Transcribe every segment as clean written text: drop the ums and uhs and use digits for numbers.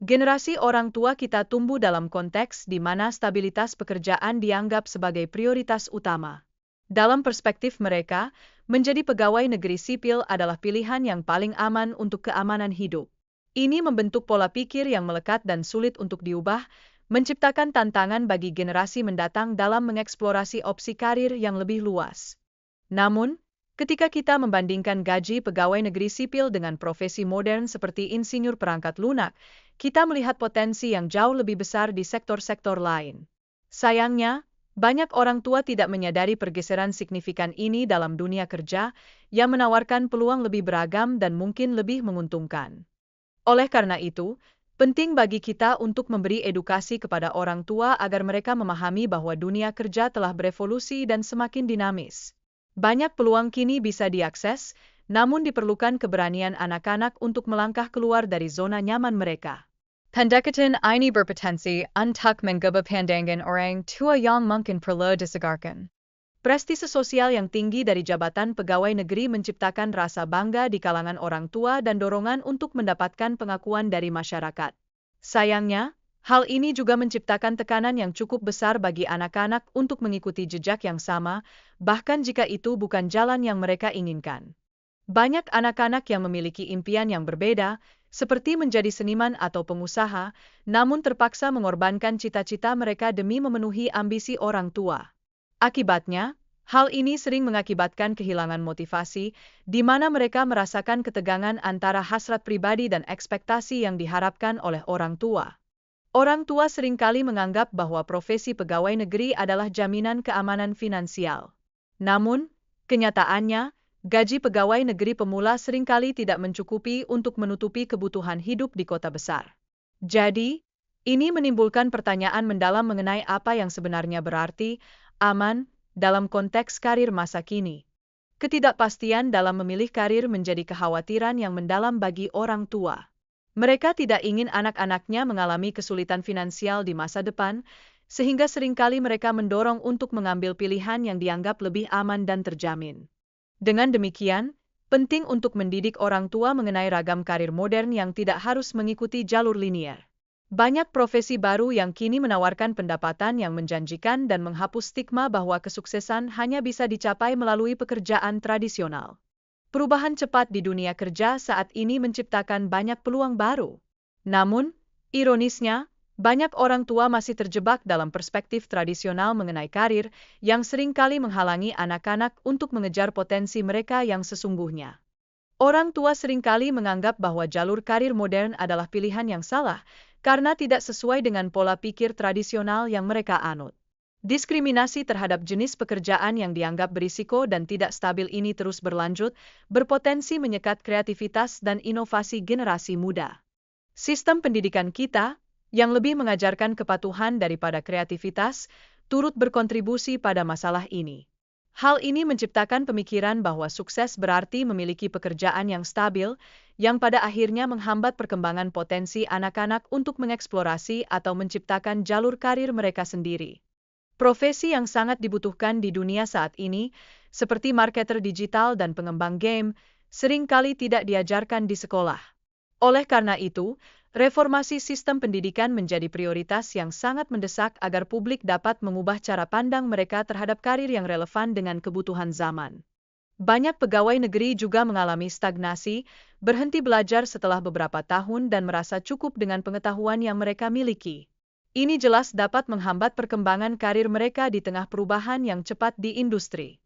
Generasi orang tua kita tumbuh dalam konteks di mana stabilitas pekerjaan dianggap sebagai prioritas utama. Dalam perspektif mereka, menjadi pegawai negeri sipil adalah pilihan yang paling aman untuk keamanan hidup. Ini membentuk pola pikir yang melekat dan sulit untuk diubah, menciptakan tantangan bagi generasi mendatang dalam mengeksplorasi opsi karir yang lebih luas. Namun, ketika kita membandingkan gaji pegawai negeri sipil dengan profesi modern seperti insinyur perangkat lunak, kita melihat potensi yang jauh lebih besar di sektor-sektor lain. Sayangnya, banyak orang tua tidak menyadari pergeseran signifikan ini dalam dunia kerja yang menawarkan peluang lebih beragam dan mungkin lebih menguntungkan. Oleh karena itu, penting bagi kita untuk memberi edukasi kepada orang tua agar mereka memahami bahwa dunia kerja telah berevolusi dan semakin dinamis. Banyak peluang kini bisa diakses, namun diperlukan keberanian anak-anak untuk melangkah keluar dari zona nyaman mereka. Pendekatan ini berpotensi untuk mengubah pandangan orang tua yang mungkin perlu disegarkan. Prestise sosial yang tinggi dari jabatan pegawai negeri menciptakan rasa bangga di kalangan orang tua dan dorongan untuk mendapatkan pengakuan dari masyarakat. Sayangnya, hal ini juga menciptakan tekanan yang cukup besar bagi anak-anak untuk mengikuti jejak yang sama, bahkan jika itu bukan jalan yang mereka inginkan. Banyak anak-anak yang memiliki impian yang berbeda, seperti menjadi seniman atau pengusaha, namun terpaksa mengorbankan cita-cita mereka demi memenuhi ambisi orang tua. Akibatnya, hal ini sering mengakibatkan kehilangan motivasi, di mana mereka merasakan ketegangan antara hasrat pribadi dan ekspektasi yang diharapkan oleh orang tua. Orang tua seringkali menganggap bahwa profesi pegawai negeri adalah jaminan keamanan finansial. Namun, kenyataannya, gaji pegawai negeri pemula seringkali tidak mencukupi untuk menutupi kebutuhan hidup di kota besar. Jadi, ini menimbulkan pertanyaan mendalam mengenai apa yang sebenarnya berarti aman dalam konteks karir masa kini. Ketidakpastian dalam memilih karir menjadi kekhawatiran yang mendalam bagi orang tua. Mereka tidak ingin anak-anaknya mengalami kesulitan finansial di masa depan, sehingga seringkali mereka mendorong untuk mengambil pilihan yang dianggap lebih aman dan terjamin. Dengan demikian, penting untuk mendidik orang tua mengenai ragam karir modern yang tidak harus mengikuti jalur linier. Banyak profesi baru yang kini menawarkan pendapatan yang menjanjikan dan menghapus stigma bahwa kesuksesan hanya bisa dicapai melalui pekerjaan tradisional. Perubahan cepat di dunia kerja saat ini menciptakan banyak peluang baru. Namun, ironisnya, banyak orang tua masih terjebak dalam perspektif tradisional mengenai karir yang seringkali menghalangi anak-anak untuk mengejar potensi mereka yang sesungguhnya. Orang tua seringkali menganggap bahwa jalur karir modern adalah pilihan yang salah karena tidak sesuai dengan pola pikir tradisional yang mereka anut. Diskriminasi terhadap jenis pekerjaan yang dianggap berisiko dan tidak stabil ini terus berlanjut, berpotensi menyekat kreativitas dan inovasi generasi muda. Sistem pendidikan kita, yang lebih mengajarkan kepatuhan daripada kreativitas, turut berkontribusi pada masalah ini. Hal ini menciptakan pemikiran bahwa sukses berarti memiliki pekerjaan yang stabil, yang pada akhirnya menghambat perkembangan potensi anak-anak untuk mengeksplorasi atau menciptakan jalur karir mereka sendiri. Profesi yang sangat dibutuhkan di dunia saat ini, seperti marketer digital dan pengembang game, seringkali tidak diajarkan di sekolah. Oleh karena itu, reformasi sistem pendidikan menjadi prioritas yang sangat mendesak agar publik dapat mengubah cara pandang mereka terhadap karir yang relevan dengan kebutuhan zaman. Banyak pegawai negeri juga mengalami stagnasi, berhenti belajar setelah beberapa tahun dan merasa cukup dengan pengetahuan yang mereka miliki. Ini jelas dapat menghambat perkembangan karir mereka di tengah perubahan yang cepat di industri.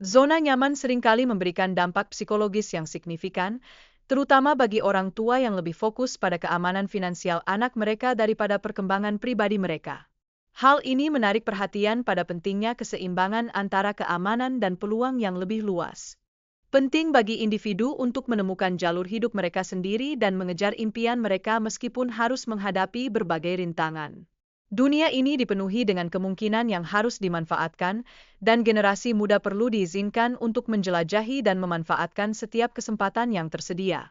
Zona nyaman seringkali memberikan dampak psikologis yang signifikan, terutama bagi orang tua yang lebih fokus pada keamanan finansial anak mereka daripada perkembangan pribadi mereka. Hal ini menarik perhatian pada pentingnya keseimbangan antara keamanan dan peluang yang lebih luas. Penting bagi individu untuk menemukan jalur hidup mereka sendiri dan mengejar impian mereka meskipun harus menghadapi berbagai rintangan. Dunia ini dipenuhi dengan kemungkinan yang harus dimanfaatkan, dan generasi muda perlu diizinkan untuk menjelajahi dan memanfaatkan setiap kesempatan yang tersedia.